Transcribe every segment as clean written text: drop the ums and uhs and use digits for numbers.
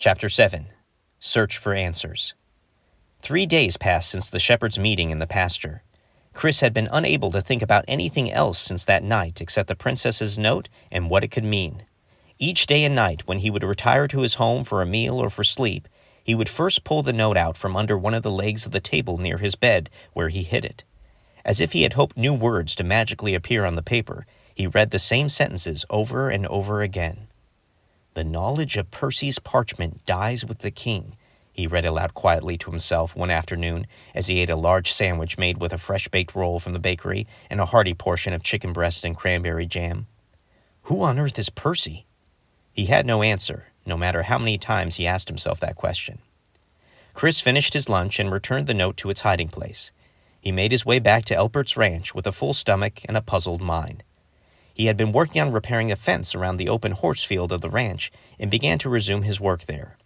Chapter 7. Search for Answers. 3 days passed since the shepherd's meeting in the pasture. Chris had been unable to think about anything else since that night except the princess's note and what it could mean. Each day and night, when he would retire to his home for a meal or for sleep, he would first pull the note out from under one of the legs of the table near his bed where he hid it. As if he had hoped new words to magically appear on the paper, he read the same sentences over and over again. "The knowledge of Percy's parchment dies with the king," he read aloud quietly to himself one afternoon as he ate a large sandwich made with a fresh-baked roll from the bakery and a hearty portion of chicken breast and cranberry jam. Who on earth is Percy? He had no answer, no matter how many times he asked himself that question. Chris finished his lunch and returned the note to its hiding place. He made his way back to Elpert's ranch with a full stomach and a puzzled mind. He had been working on repairing a fence around the open horse field of the ranch and began to resume his work there.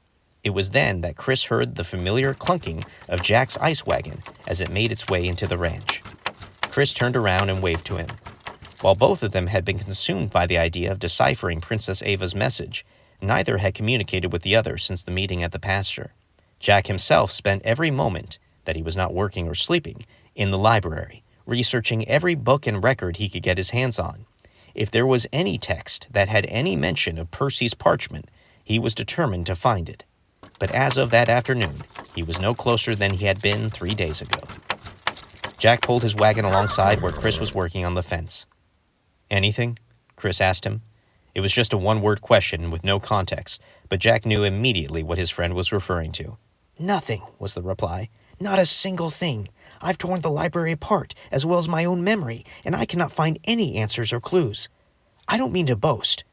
It was then that Chris heard the familiar clunking of Jack's ice wagon as it made its way into the ranch. Chris turned around and waved to him. While both of them had been consumed by the idea of deciphering Princess Ava's message, neither had communicated with the other since the meeting at the pasture. Jack himself spent every moment, that he was not working or sleeping, in the library, researching every book and record he could get his hands on. If there was any text that had any mention of Percy's parchment, he was determined to find it. But as of that afternoon, he was no closer than he had been 3 days ago. Jack pulled his wagon alongside where Chris was working on the fence. "Anything?" Chris asked him. It was just a one-word question with no context, but Jack knew immediately what his friend was referring to. "Nothing," was the reply. "Not a single thing. I've torn the library apart, as well as my own memory, and I cannot find any answers or clues. I don't mean to boast.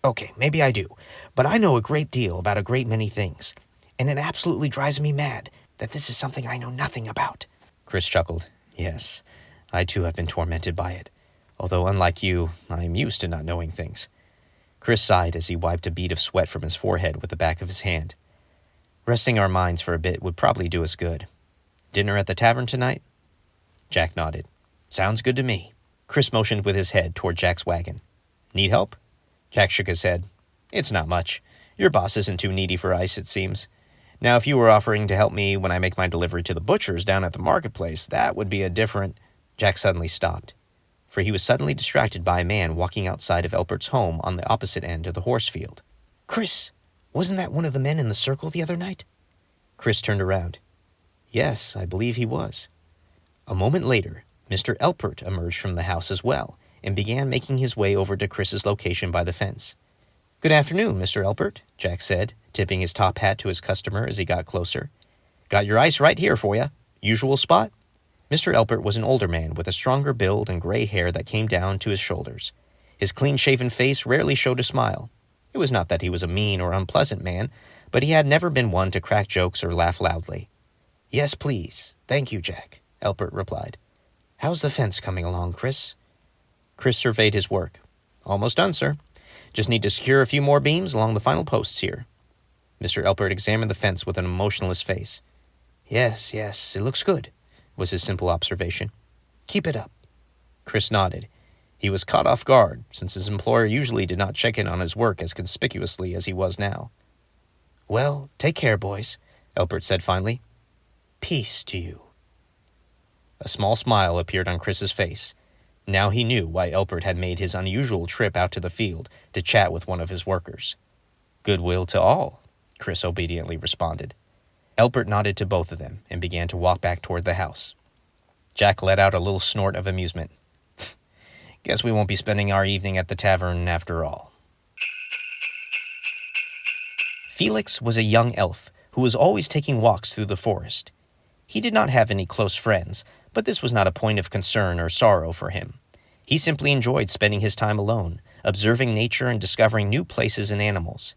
Okay, maybe I do, but I know a great deal about a great many things, and it absolutely drives me mad that this is something I know nothing about." Chris chuckled. "Yes, I too have been tormented by it, although unlike you, I am used to not knowing things." Chris sighed as he wiped a bead of sweat from his forehead with the back of his hand. "Resting our minds for a bit would probably do us good. Dinner at the tavern tonight?" Jack nodded. "Sounds good to me." Chris motioned with his head toward Jack's wagon. "Need help?" Jack shook his head. "It's not much. Your boss isn't too needy for ice, it seems. Now, if you were offering to help me when I make my delivery to the butcher's down at the marketplace, that would be a different—" Jack suddenly stopped, for he was suddenly distracted by a man walking outside of Elpert's home on the opposite end of the horse field. "Chris, wasn't that one of the men in the circle the other night?" Chris turned around. Yes, I believe he was. A moment later, Mr. Elpert emerged from the house as well and began making his way over to Chris's location by the fence. "Good afternoon, Mr. Elpert," Jack said, tipping his top hat to his customer as he got closer. "Got your ice right here for you. Usual spot?" Mr. Elpert was an older man with a stronger build and gray hair that came down to his shoulders. His clean-shaven face rarely showed a smile. It was not that he was a mean or unpleasant man, but he had never been one to crack jokes or laugh loudly. "Yes, please. Thank you, Jack," Elpert replied. "How's the fence coming along, Chris?" Chris surveyed his work. "Almost done, sir. Just need to secure a few more beams along the final posts here." Mr. Elpert examined the fence with an emotionless face. Yes, it looks good," was his simple observation. "Keep it up." Chris nodded. He was caught off guard, since his employer usually did not check in on his work as conspicuously as he was now. "Well, take care, boys," Elpert said finally. "Peace to you." A small smile appeared on Chris's face. Now he knew why Elpert had made his unusual trip out to the field to chat with one of his workers. "Goodwill to all," Chris obediently responded. Elpert nodded to both of them and began to walk back toward the house. Jack let out a little snort of amusement. "Guess we won't be spending our evening at the tavern after all." Felix was a young elf who was always taking walks through the forest. He did not have any close friends, but this was not a point of concern or sorrow for him. He simply enjoyed spending his time alone, observing nature and discovering new places and animals.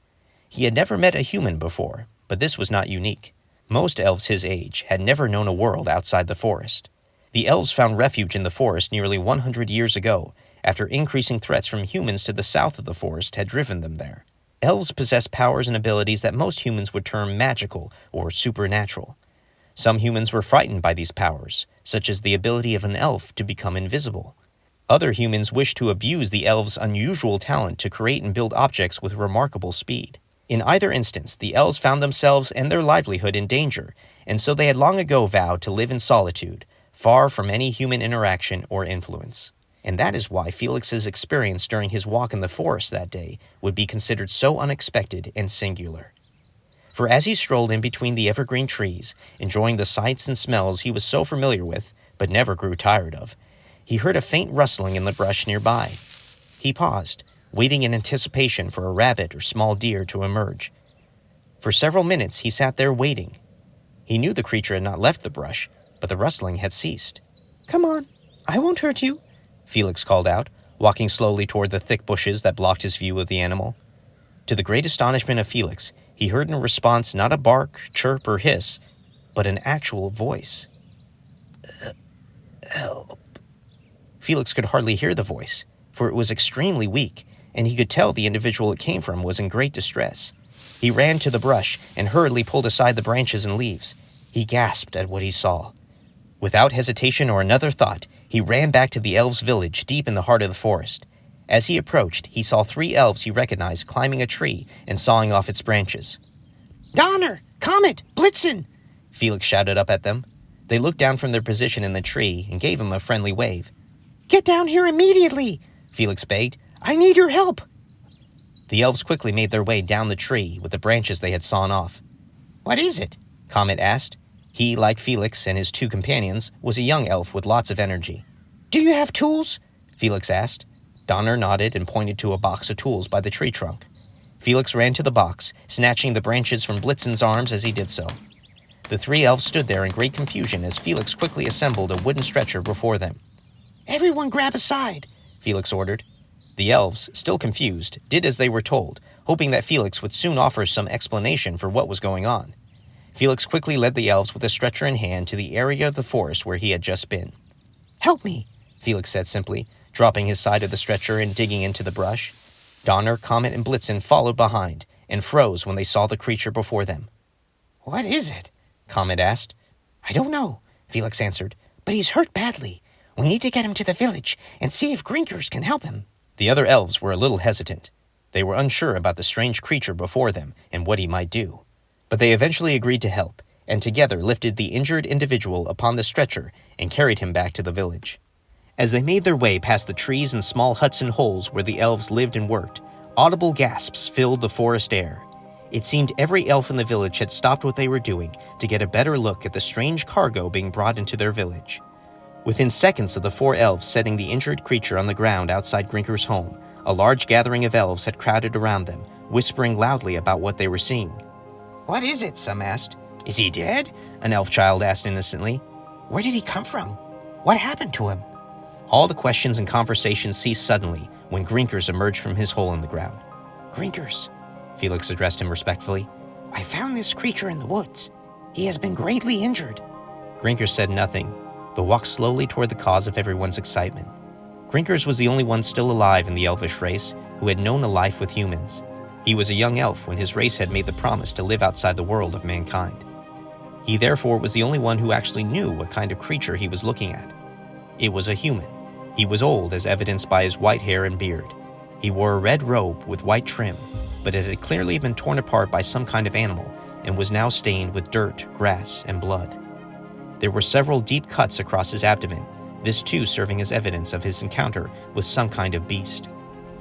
He had never met a human before, but this was not unique. Most elves his age had never known a world outside the forest. The elves found refuge in the forest nearly 100 years ago, after increasing threats from humans to the south of the forest had driven them there. Elves possess powers and abilities that most humans would term magical or supernatural. Some humans were frightened by these powers, such as the ability of an elf to become invisible. Other humans wished to abuse the elves' unusual talent to create and build objects with remarkable speed. In either instance, the elves found themselves and their livelihood in danger, and so they had long ago vowed to live in solitude, far from any human interaction or influence. And that is why Felix's experience during his walk in the forest that day would be considered so unexpected and singular. For as he strolled in between the evergreen trees, enjoying the sights and smells he was so familiar with, but never grew tired of, he heard a faint rustling in the brush nearby. He paused, waiting in anticipation for a rabbit or small deer to emerge. For several minutes he sat there waiting. He knew the creature had not left the brush, but the rustling had ceased. "Come on, I won't hurt you," Felix called out, walking slowly toward the thick bushes that blocked his view of the animal. To the great astonishment of Felix, he heard in response not a bark, chirp, or hiss, but an actual voice. Help. Felix could hardly hear the voice, for it was extremely weak, and he could tell the individual it came from was in great distress. He ran to the brush and hurriedly pulled aside the branches and leaves. He gasped at what he saw. Without hesitation or another thought, he ran back to the elves' village deep in the heart of the forest. As he approached, he saw 3 elves he recognized climbing a tree and sawing off its branches. "Donner! Comet! Blitzen!" Felix shouted up at them. They looked down from their position in the tree and gave him a friendly wave. "Get down here immediately!" Felix begged. "I need your help!" The elves quickly made their way down the tree with the branches they had sawn off. "What is it?" Comet asked. He, like Felix and his 2 companions, was a young elf with lots of energy. "Do you have tools?" Felix asked. Donner nodded and pointed to a box of tools by the tree trunk. Felix ran to the box, snatching the branches from Blitzen's arms as he did so. The 3 elves stood there in great confusion as Felix quickly assembled a wooden stretcher before them. "Everyone grab a side," Felix ordered. The elves, still confused, did as they were told, hoping that Felix would soon offer some explanation for what was going on. Felix quickly led the elves with a stretcher in hand to the area of the forest where he had just been. "Help me," Felix said simply, dropping his side of the stretcher and digging into the brush. Donner, Comet, and Blitzen followed behind and froze when they saw the creature before them. "What is it?" Comet asked. "I don't know," Felix answered, "but he's hurt badly. We need to get him to the village and see if Grinkers can help him." The other elves were a little hesitant. They were unsure about the strange creature before them and what he might do. But they eventually agreed to help, and together lifted the injured individual upon the stretcher and carried him back to the village. As they made their way past the trees and small huts and holes where the elves lived and worked, audible gasps filled the forest air. It seemed every elf in the village had stopped what they were doing to get a better look at the strange cargo being brought into their village. Within seconds of the 4 elves setting the injured creature on the ground outside Grinker's home, a large gathering of elves had crowded around them, whispering loudly about what they were seeing. "What is it?" some asked. "Is he dead?" An elf child asked innocently. "Where did he come from? What happened to him?" All the questions and conversations ceased suddenly when Grinkers emerged from his hole in the ground. "Grinkers," Felix addressed him respectfully. "I found this creature in the woods. He has been greatly injured." Grinkers said nothing, but walked slowly toward the cause of everyone's excitement. Grinkers was the only one still alive in the elvish race who had known a life with humans. He was a young elf when his race had made the promise to live outside the world of mankind. He therefore was the only one who actually knew what kind of creature he was looking at. It was a human. He was old, as evidenced by his white hair and beard. He wore a red robe with white trim, but it had clearly been torn apart by some kind of animal and was now stained with dirt, grass, and blood. There were several deep cuts across his abdomen, this too serving as evidence of his encounter with some kind of beast.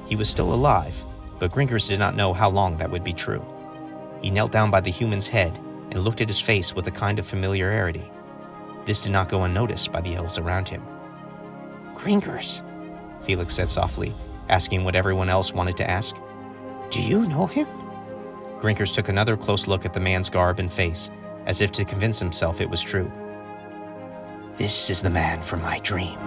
He was still alive, but Grinkers did not know how long that would be true. He knelt down by the human's head and looked at his face with a kind of familiarity. This did not go unnoticed by the elves around him. "Grinkers," Felix said softly, asking what everyone else wanted to ask. "Do you know him?" Grinkers took another close look at the man's garb and face, as if to convince himself it was true. "This is the man from my dream."